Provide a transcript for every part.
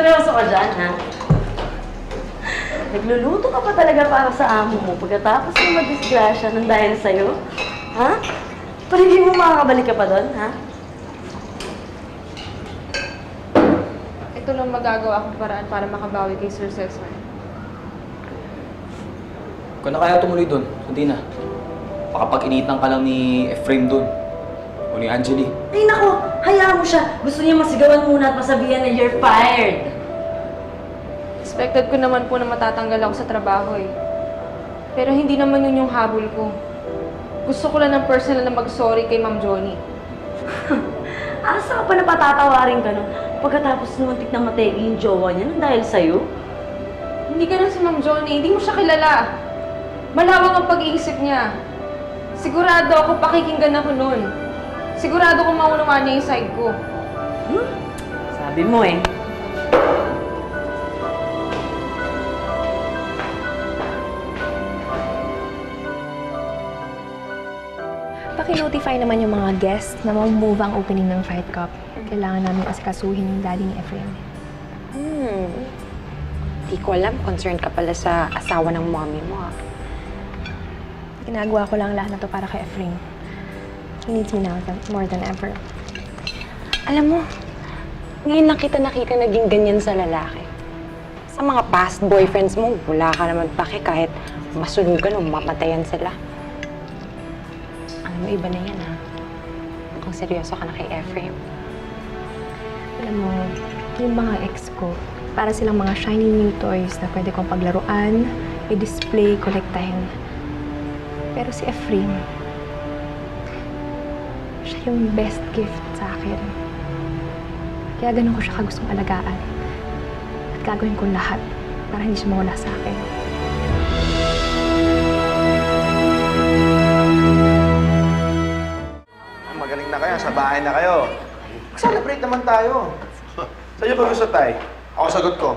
Seryoso ka dyan, ha? Nagluluto ka pa talaga para sa amo mo pagkatapos ng madisgrasya ng dahil sa'yo? Ha? Pero hindi mo makakabalik ka pa doon, ha? Ito lang magagawa akong paraan para makabawi kay Sir Cesar. Kung na kaya tumuloy doon, hindi na. Baka pag-initan ka lang ni Efraim doon. O ni Angeli. Ay nako, hayaan mo siya. Gusto niya masigawan muna at masabihan na you're fired. Expected ko naman po na matatanggal ako sa trabaho eh. Pero hindi naman yun yung habol ko. Gusto ko lang ng personal na mag-sorry kay Ma'am Johnny. Asa ka pa na patatawarin ka no? Pagkatapos numuntik na mategi yung jowa niya nang dahil sa'yo? Hindi ka na si Ma'am Johnny, hindi mo siya kilala. Malawak ang pag-iisip niya. Sigurado ako pakikinggan ako nun. Sigurado kong maunawaan niya yung side ko. Sabi mo eh. Paki-notify naman yung mga guests na mag-move ang opening ng Fight Cup. Kailangan namin asikasuhin yung daddy ni Efraim. Di ko alam, concerned ka pala sa asawa ng mommy mo, ha? Ginagawa ko lang lahat na to para kay Efraim. He needs me now more than ever. Alam mo, ngayon lang kita nakita naging ganyan sa lalaki. Sa mga past boyfriends mo, wala ka naman pake kahit masunugan o mamatayan sila. Alam mo, iba na yan, ha? Mukhang seryoso ka na kay Efraim. Alam mo, yung mga ex ko, para silang mga shiny new toys na pwede kong paglaruan, i-display, kolektahin. Pero si Efraim, siya yung best gift sa akin. Kaya ganun ko siya kagustong alagaan. At gagawin ko lahat para hindi siya mawala sa akin. Magaling na kayo, sa bahay na kayo. Celebrate naman tayo. Saan niyo ba gusto, Tay? Ako sagot ko.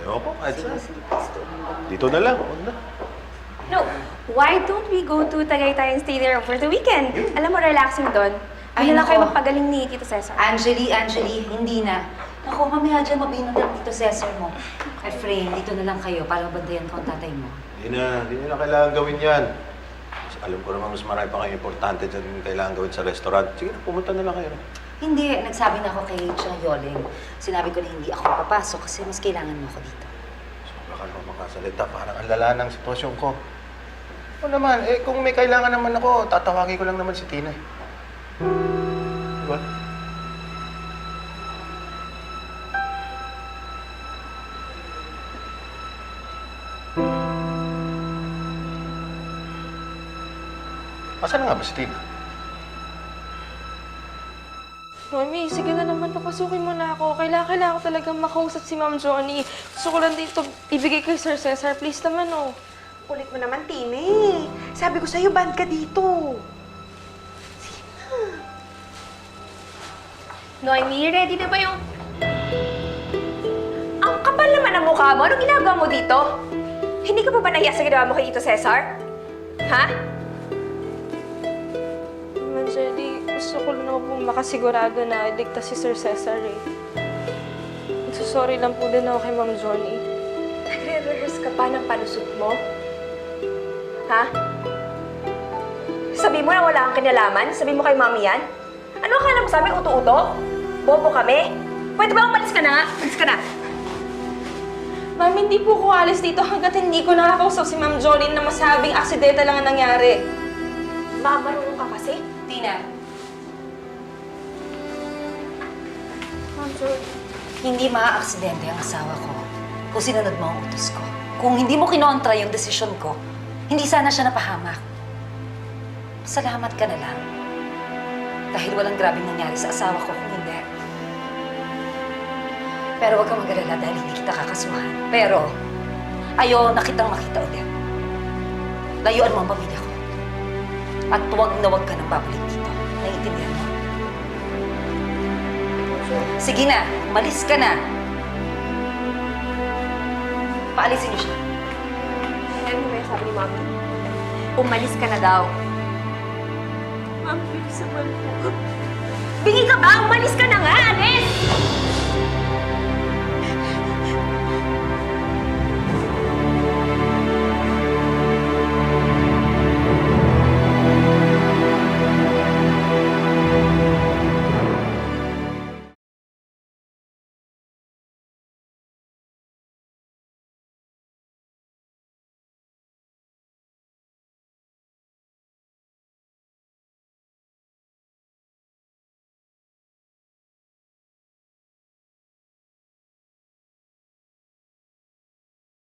Ewan ko, kahit saan. Dito na lang, huwag na. No, why don't we go to Tagaytay and stay there over the weekend? Alam mo, relaxing doon. Ano lang kayo magpagaling ni Tito Cesar? Angeli, hindi na. Naku, mamaya dyan mabinat ng Tito Cesar mo. Efraim, dito na lang kayo para mabantayan ko ang tatay mo. Hindi na kailangan gawin yan. Kasi alam ko naman mas marami pa kayo importante dyan kailangan gawin sa restaurant. Sige na, pumunta na lang kayo. Hindi, nagsabi na ako kay Chang Yoling. Sinabi ko na hindi ako papasok kasi mas kailangan mo ako dito. Sobra ka naman makasalita, parang ang lala ng sitwasyon ko. O naman, kung may kailangan naman ako, tatawagin ko lang naman si Tina. Diba? Asan na nga ba si Tina? Mami, sige na naman, papasukin mo na ako. Kailangan ko talagang makausap si Ma'am Johnny. Gusto ko lang dito ibigay kay Sir Cesar. Please naman, oh. Kulit mo naman, Tine. Sabi ko sa'yo, band ka dito. Noemi, ready na ba yung... Ang kapal naman ang mukha mo. Anong ginagawa mo dito? Hindi ka pa ba nahiya sa ginawa mo kay Tito Cesar? Ha? Angeli, gusto ko lang po makasigurado na ligtas si Sir Cesar eh. Sorry lang po din ako kay Ma'am Johnny. Nagre-rehearse ka pa ng palusot mo? Ha? Sabi mo na wala kang kinalaman? Sabi mo kay Mami yan? Ano akala mo sa amin? Uto-uto? Bobo kami? Pwede ba umalis ka na nga? Umalis ka na! Ma'am, hindi po ko alis dito hanggat hindi ko nakakausap si Ma'am Johnny na masabing aksidente lang ang nangyari. Marunong ka kasi? Tina, Ma'am Johnny. hindi maa-aksidente ang asawa ko kung sinunod mo ang utos ko. Kung hindi mo kinontra yung desisyon ko, hindi sana siya napahamak. Salamat ka na lang. Dahil walang grabing nangyari sa asawa ko kung hindi. Pero huwag kang mag-alala dahil hindi kita kakasuhan. Pero, ayaw na kitang makita ulit. Layuan mo ang pamilya ko. At huwag na huwag ka nang babalik dito. Naiintindihan mo? Sige na, umalis ka na. Paalisin niyo siya. Ano ba yung sabi ni Mami? Umalis ka na daw. Ma'am, please naman po. Bingi ka ba? Umalis ka na nga! umalis!